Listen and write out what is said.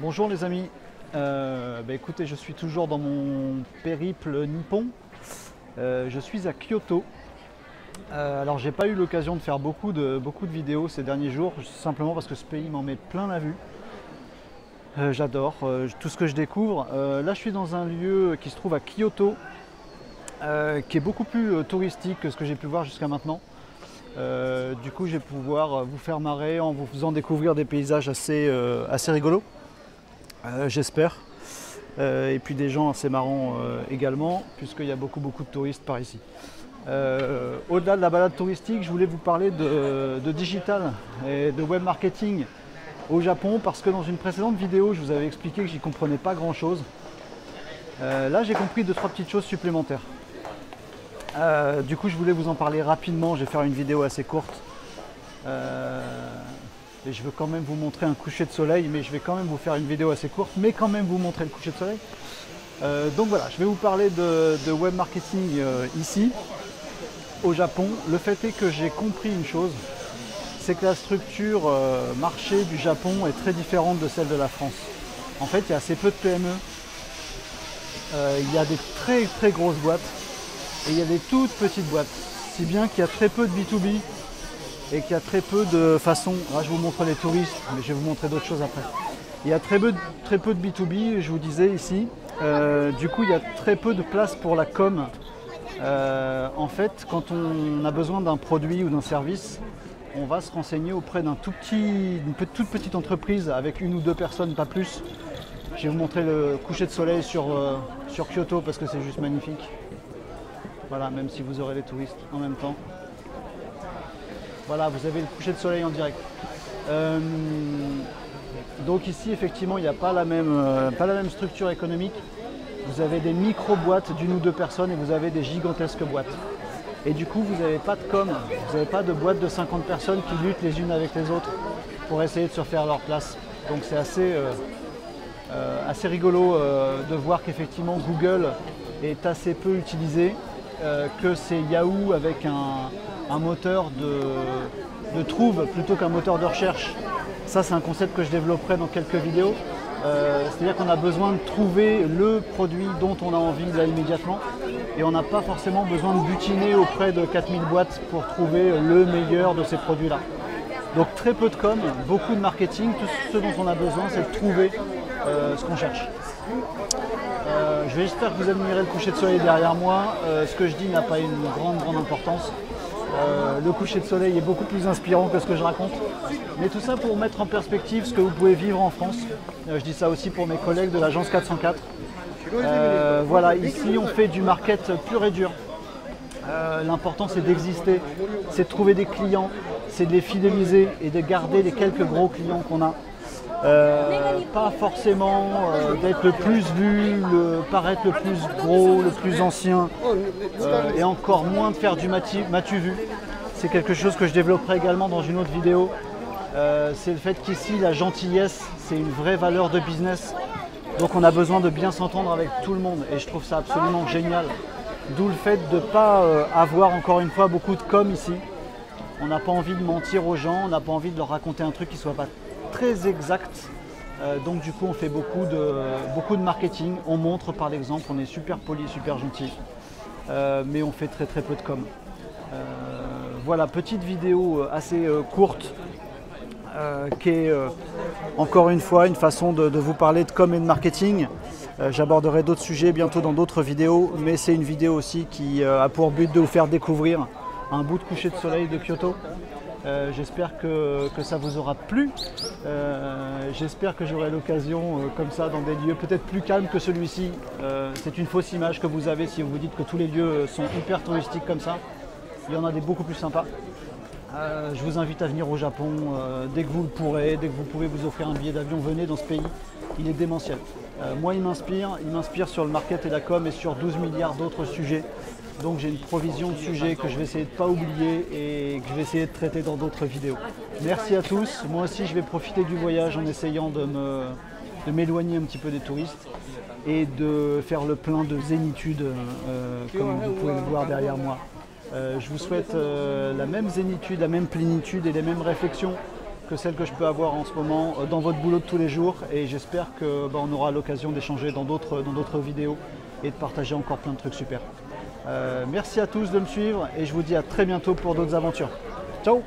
Bonjour les amis, écoutez, je suis toujours dans mon périple nippon. Je suis à Kyoto. Alors j'ai pas eu l'occasion de faire beaucoup de vidéos ces derniers jours, simplement parce que ce pays m'en met plein la vue. J'adore tout ce que je découvre. Là je suis dans un lieu qui se trouve à Kyoto, qui est beaucoup plus touristique que ce que j'ai pu voir jusqu'à maintenant. Du coup je vais pouvoir vous faire marrer en vous faisant découvrir des paysages assez rigolos. J'espère. Et puis des gens assez marrants également, puisqu'il y a beaucoup de touristes par ici. Au-delà de la balade touristique, je voulais vous parler de digital et de web marketing au Japon, parce que dans une précédente vidéo, je vous avais expliqué que j'y comprenais pas grand-chose. Là, j'ai compris 2-3 petites choses supplémentaires. Du coup, je voulais vous en parler rapidement. Je vais faire une vidéo assez courte. Et je veux quand même vous montrer un coucher de soleil, mais je vais quand même vous faire une vidéo assez courte, mais quand même vous montrer le coucher de soleil. Donc voilà, je vais vous parler de web marketing ici, au Japon. Le fait est que j'ai compris une chose, c'est que la structure marché du Japon est très différente de celle de la France. En fait, il y a assez peu de PME, il y a des très grosses boîtes, et il y a des toutes petites boîtes, si bien qu'il y a très peu de B2B, et qu'il y a très peu de façons. Là, je vous montre les touristes, mais je vais vous montrer d'autres choses après. Il y a très peu de B2B, je vous disais ici. Du coup, il y a très peu de place pour la com. En fait, quand on a besoin d'un produit ou d'un service, on va se renseigner auprès d'une toute petite entreprise avec 1 ou 2 personnes, pas plus. Je vais vous montrer le coucher de soleil sur Kyoto parce que c'est juste magnifique. Voilà, même si vous aurez les touristes en même temps. Voilà, vous avez le coucher de soleil en direct. Donc ici, effectivement, il n'y a pas la même structure économique. Vous avez des micro-boîtes d'1 ou 2 personnes et vous avez des gigantesques boîtes. Et du coup, vous n'avez pas de com, vous n'avez pas de boîtes de 50 personnes qui luttent les unes avec les autres pour essayer de se faire leur place. Donc c'est assez rigolo de voir qu'effectivement Google est assez peu utilisé, que c'est Yahoo avec un moteur de trouve plutôt qu'un moteur de recherche. Ça, c'est un concept que je développerai dans quelques vidéos. C'est-à-dire qu'on a besoin de trouver le produit dont on a envie là immédiatement, et on n'a pas forcément besoin de butiner auprès de 4000 boîtes pour trouver le meilleur de ces produits-là. Donc très peu de com, beaucoup de marketing. Tout ce dont on a besoin, c'est de trouver ce qu'on cherche. J'espère que vous admirez le coucher de soleil derrière moi. Ce que je dis n'a pas une grande importance. Le coucher de soleil est beaucoup plus inspirant que ce que je raconte. Mais tout ça pour mettre en perspective ce que vous pouvez vivre en France. Je dis ça aussi pour mes collègues de l'agence 404. Voilà, ici on fait du market pur et dur. L'important c'est d'exister, c'est de trouver des clients, c'est de les fidéliser et de garder les quelques gros clients qu'on a. Pas forcément d'être le plus vu, paraître le plus gros, le plus ancien, et encore moins de faire du matu vu. C'est quelque chose que je développerai également dans une autre vidéo. C'est le fait qu'ici la gentillesse c'est une vraie valeur de business, donc on a besoin de bien s'entendre avec tout le monde et je trouve ça absolument génial. D'où le fait de ne pas avoir encore une fois beaucoup de com ici. On n'a pas envie de mentir aux gens, on n'a pas envie de leur raconter un truc qui ne soit pas très exact. Donc du coup on fait beaucoup de marketing, on montre par l'exemple, on est super poli, super gentil, mais on fait très peu de com. Voilà, petite vidéo assez courte qui est encore une fois une façon de vous parler de com et de marketing. J'aborderai d'autres sujets bientôt dans d'autres vidéos, mais c'est une vidéo aussi qui a pour but de vous faire découvrir un bout de coucher de soleil de Kyoto. J'espère que ça vous aura plu. J'espère que j'aurai l'occasion comme ça dans des lieux peut-être plus calmes que celui-ci. C'est une fausse image que vous avez si vous vous dites que tous les lieux sont hyper touristiques comme ça. Il y en a des beaucoup plus sympas. Je vous invite à venir au Japon dès que vous le pourrez, dès que vous pouvez vous offrir un billet d'avion, venez dans ce pays, il est démentiel. Moi il m'inspire sur le market et la com et sur 12 milliards d'autres sujets. Donc j'ai une provision de sujets que je vais essayer de ne pas oublier et que je vais essayer de traiter dans d'autres vidéos. Merci à tous, moi aussi je vais profiter du voyage en essayant de m'éloigner un petit peu des touristes et de faire le plein de zénitude comme vous pouvez le voir derrière moi. Je vous souhaite la même zénitude, la même plénitude et les mêmes réflexions que celle que je peux avoir en ce moment dans votre boulot de tous les jours. Et j'espère qu'on aura l'occasion d'échanger dans d'autres vidéos et de partager encore plein de trucs super. Merci à tous de me suivre et je vous dis à très bientôt pour d'autres aventures. Ciao!